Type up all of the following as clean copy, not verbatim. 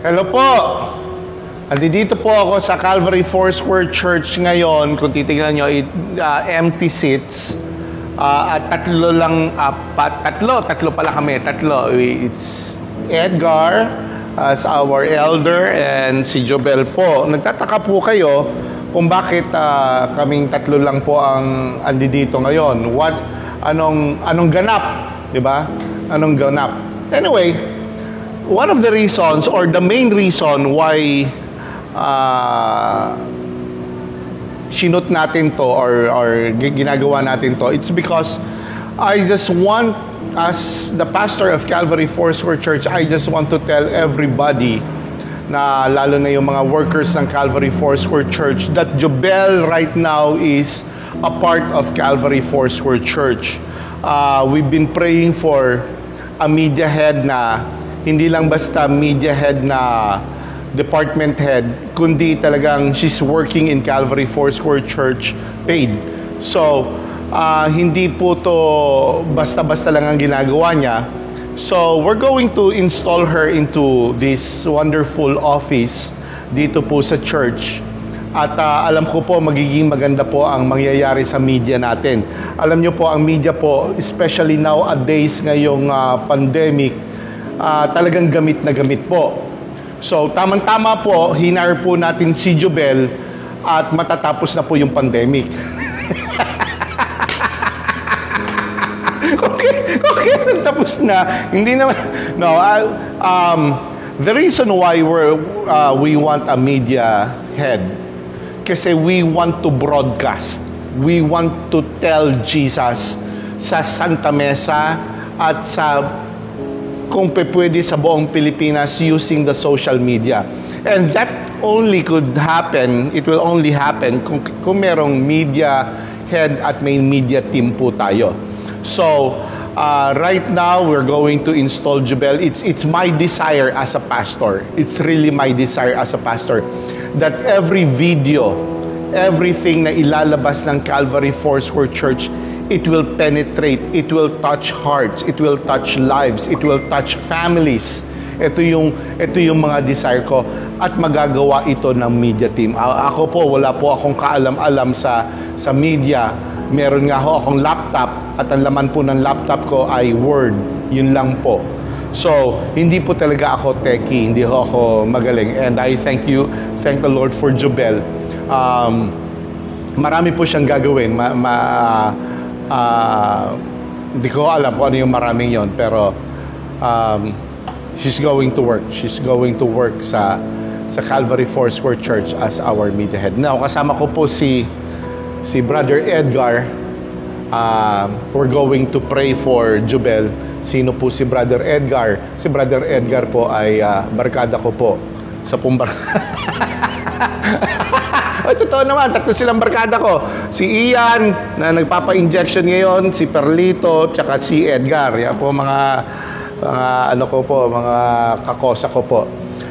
Hello po! Andito po ako sa Calvary Foursquare Church ngayon. Kung titignan nyo, empty seats. At tatlo pala kami. It's Edgar as our elder and si Jobel po. Nagtataka po kayo kung bakit kaming tatlo lang po ang andito ngayon. Anong ganap? Diba? Anong ganap? Anyway, one of the reasons or the main reason why sinut natin to or ginagawa natin to, it's because I just want, as the pastor of Calvary Foursquare Church, I just want to tell everybody na lalo na yung mga workers ng Calvary Foursquare Church that Jobel right now is a part of Calvary Foursquare Church. We've been praying for a media head na hindi lang basta media head na department head, kundi talagang she's working in Calvary Foursquare Church paid. So, hindi po to basta-basta lang ang ginagawa niya. So, we're going to install her into this wonderful office dito po sa church. At alam ko po, magiging maganda po ang mangyayari sa media natin. Alam niyo po, ang media po, especially nowadays ngayong pandemic, talagang gamit na gamit po. So, tamang-tama po, hinar po natin si Jobel at matatapos na po yung pandemic. Okay, tapos na. Hindi naman, no, the reason why we want a media head, kasi we want to broadcast. We want to tell Jesus sa Santa Mesa at sa kung pwede sa buong Pilipinas using the social media. And that only could happen, it will only happen kung merong media head at may media team po tayo. So, right now, we're going to install Jobel. It's my desire as a pastor. It's really my desire as a pastor that every video, everything na ilalabas ng Calvary Foursquare Church, it will penetrate, it will touch hearts, it will touch lives, it will touch families. Ito yung mga desire ko at magagawa ito ng media team. Ako po, wala po akong kaalam-alam sa media. Meron nga ho akong laptop at ang laman po ng laptop ko ay Word. Yun lang po. So, hindi po talaga ako techie, hindi ho ako magaling. And I thank the Lord for Jobel. Marami po siyang gagawin. Hindi ko alam kung ano yung maraming yon, pero she's going to work sa Calvary Foursquare Church as our media head. Now, kasama ko po si Brother Edgar. We're going to pray for Jobel. Sino po si Brother Edgar? Si Brother Edgar po ay barkada ko po sa Pumbar. Ay, totoo naman, tatlo silang barkada ko. Si Ian, na nagpapa-injection ngayon, si Perlito, tsaka si Edgar. Yan po mga kakosa ko po.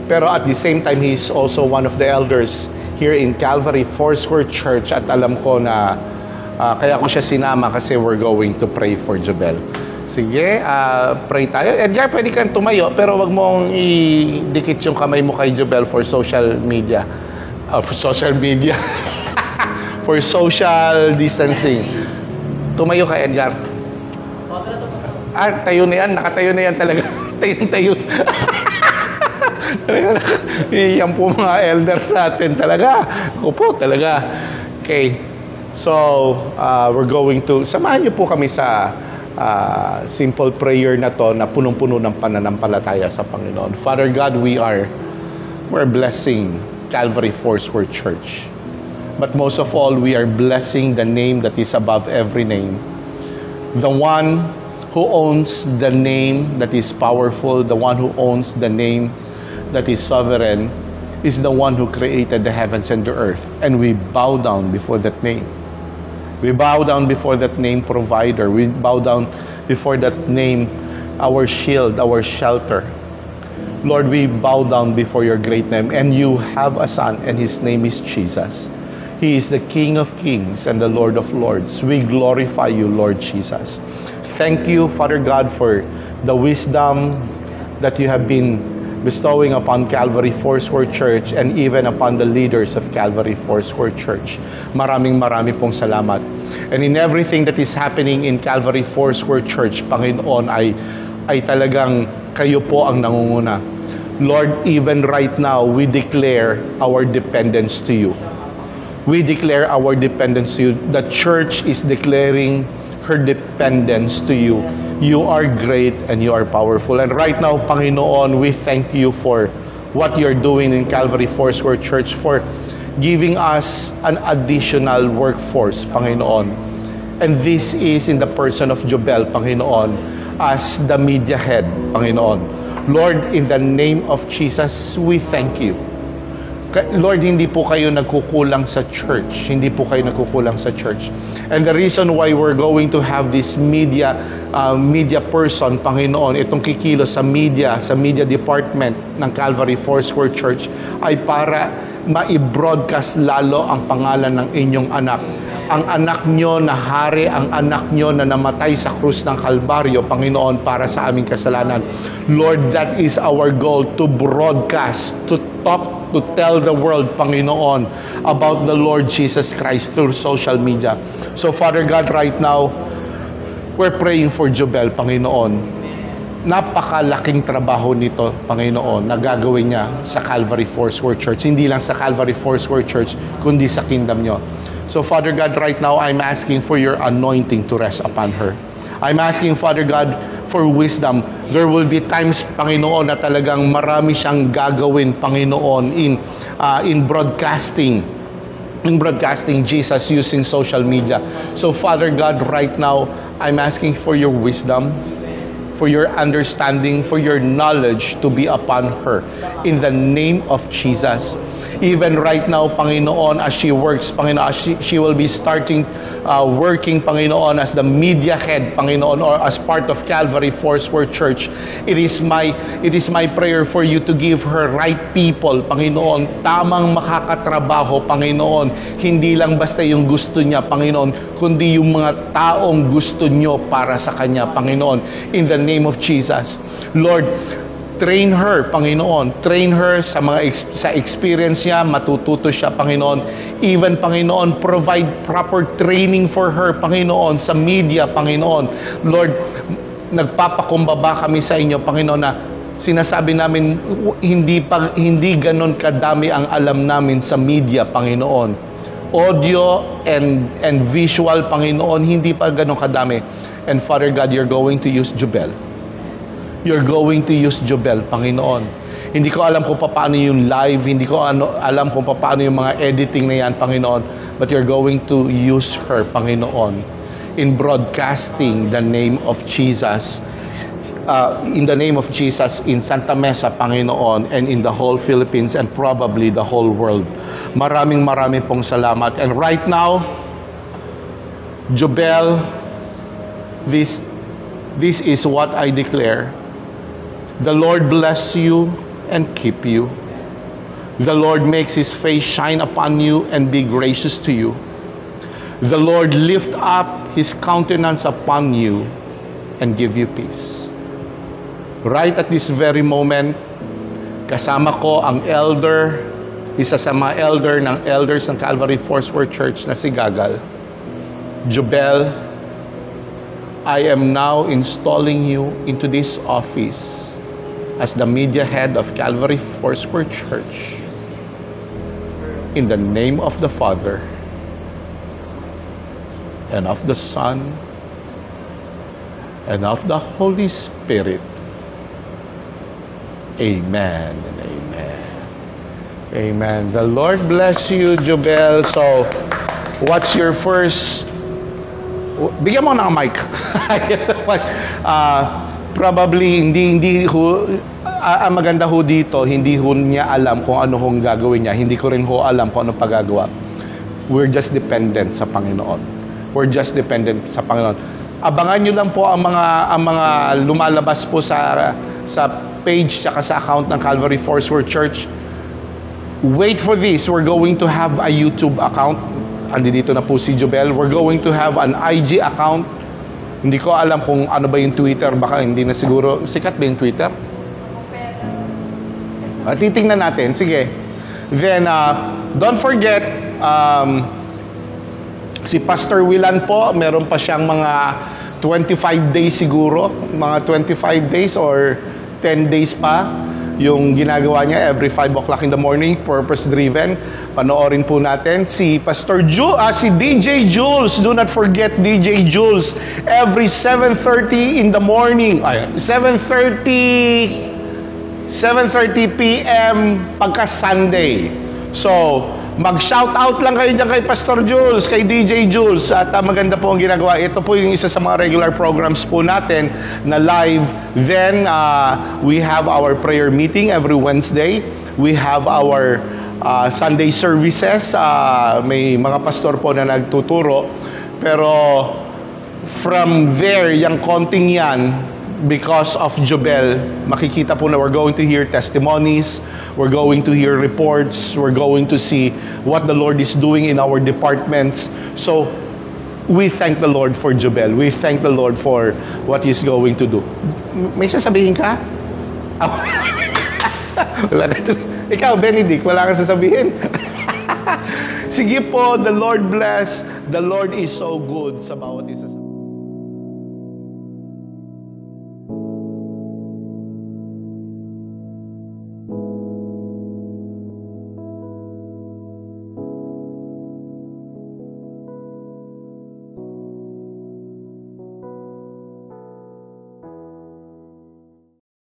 Pero at the same time, he's also one of the elders here in Calvary Foursquare Church. At alam ko na, kaya ko siya sinama kasi we're going to pray for Jobel. Sige, pray tayo. Edgar, pwede kang tumayo, pero wag mong idikit yung kamay mo kay Jobel for social media. For social media. For social distancing. Tumayo ka, Edgar. Tayo na yan. Nakatayo na yan talaga. Tayo. Yan po mga elder natin talaga. Ako po talaga. Okay. So, we're going to, samahan niyo po kami sa simple prayer na to na punong-puno ng pananampalataya sa Panginoon. Father God, we're blessing Calvary Foursquare Church. But most of all, we are blessing the name that is above every name. The one who owns the name that is powerful, the one who owns the name that is sovereign, is the one who created the heavens and the earth. And we bow down before that name. We bow down before that name, provider. We bow down before that name, our shield, our shelter. Lord, we bow down before your great name. And you have a son, and his name is Jesus. He is the King of Kings and the Lord of Lords. We glorify you, Lord Jesus. Thank you, Father God, for the wisdom that you have been bestowing upon Calvary Foursquare Church and even upon the leaders of Calvary Foursquare Church. Maraming pong salamat. And in everything that is happening in Calvary Foursquare Church, Panginoon, ay talagang kayo po ang nangunguna. Lord, even right now, we declare our dependence to you. We declare our dependence to you. The church is declaring her dependence to you. You are great and you are powerful. And right now, Panginoon, we thank you for what you're doing in Calvary Foursquare Church, for giving us an additional workforce, Panginoon. And this is in the person of Jobel, Panginoon, as the media head, Panginoon. Lord, in the name of Jesus, we thank you. Lord, hindi po kayo nagkukulang sa church. Hindi po kayo nagkukulang sa church. And the reason why we're going to have this media person, Panginoon, itong kikilos sa media department ng Calvary Foursquare Church, ay para ma-broadcast lalo ang pangalan ng inyong anak. Ang anak nyo na hari, ang anak nyo na namatay sa krus ng Kalbaryo, Panginoon, para sa aming kasalanan. Lord, that is our goal, to broadcast, to talk, to tell the world, Panginoon, about the Lord Jesus Christ through social media. So, Father God, right now, we're praying for Jobel, Panginoon. Napakalaking trabaho nito, Panginoon, na gagawin niya sa Calvary Foursquare Church. Hindi lang sa Calvary Foursquare Church, kundi sa kingdom nyo. So, Father God, right now, I'm asking for your anointing to rest upon her. I'm asking, Father God, for wisdom. There will be times, Panginoon, na talagang marami siyang gagawin, Panginoon, in broadcasting Jesus using social media. So, Father God, right now, I'm asking for your wisdom, for your understanding, for your knowledge to be upon her. In the name of Jesus. Even right now, Panginoon, as she works, Panginoon, as she will be starting working, Panginoon, as the media head, Panginoon, or as part of Calvary Foursquare Church, it is my prayer for you to give her right people, Panginoon, tamang makakatrabaho, Panginoon. Hindi lang basta yung gusto niya, Panginoon, kundi yung mga taong gusto nyo para sa kanya, Panginoon. In the name of Jesus. Lord, train her, Panginoon. Train her sa experience niya, matututo siya, Panginoon. Even, Panginoon, provide proper training for her, Panginoon, sa media, Panginoon. Lord, nagpapakumbaba kami sa inyo, Panginoon, na sinasabi namin, hindi ganon kadami ang alam namin sa media, Panginoon. Audio and visual, Panginoon, hindi pa ganon kadami. And Father God, you're going to use Jobel. You're going to use Jobel, Panginoon. Hindi ko alam kung paano yung live, hindi ko alam kung paano yung mga editing na yan, Panginoon. But you're going to use her, Panginoon, in broadcasting the name of Jesus. In the name of Jesus in Santa Mesa, Panginoon, and in the whole Philippines and probably the whole world. Maraming pong salamat. And right now, Jobel, this is what I declare. The Lord bless you and keep you. The Lord makes His face shine upon you and be gracious to you. The Lord lift up His countenance upon you and give you peace. Right at this very moment, kasama ko ang elder, isa sa mga elders ng Calvary Foursquare Church na si Gagal. Jobel, I am now installing you into this office as the media head of Calvary Foursquare Church. In the name of the Father, and of the Son, and of the Holy Spirit. Amen and amen. Amen. The Lord bless you, Jobel. So, what's your first... Bigyan mo ng mic. Probably, hindi ho, ang maganda ho dito, hindi ho niya alam kung ano hong gagawin niya. Hindi ko rin ho alam kung ano pagagawa. We're just dependent sa Panginoon. We're just dependent sa Panginoon. Abangan nyo lang po ang mga lumalabas po sa page at sa account ng Calvary Foursquare Church. Wait for this. We're going to have a YouTube account. Andito na po si Jobel. We're going to have an IG account. Hindi ko alam kung ano ba yung Twitter. Baka hindi na siguro. Sikat ba yung Twitter? Titingnan natin. Sige. Then, don't forget, si Pastor Willan po, meron pa siyang mga 25 days siguro. Mga 25 days or 10 days pa yung ginagawa niya every 5 o'clock in the morning, purpose-driven. Panoorin po natin si si DJ Jules. Do not forget DJ Jules. Every 7:30 in the morning, 7:30 p.m. pagka Sunday. So, mag-shout out lang kayo dyan kay Pastor Jules, kay DJ Jules. At maganda po ang ginagawa. Ito po yung isa sa mga regular programs po natin na live. Then, we have our prayer meeting every Wednesday. We have our Sunday services. May mga pastor po na nagtuturo. Pero, from there, yung konting yan, because of Jobel, makikita po na we're going to hear testimonies, we're going to hear reports, we're going to see what the Lord is doing in our departments. So, we thank the Lord for Jobel. We thank the Lord for what He's going to do. May sasabihin ka? Wala ka. Ikaw, Benedict, wala kang sasabihin? Sige po, the Lord bless. The Lord is so good sa bawat isa sa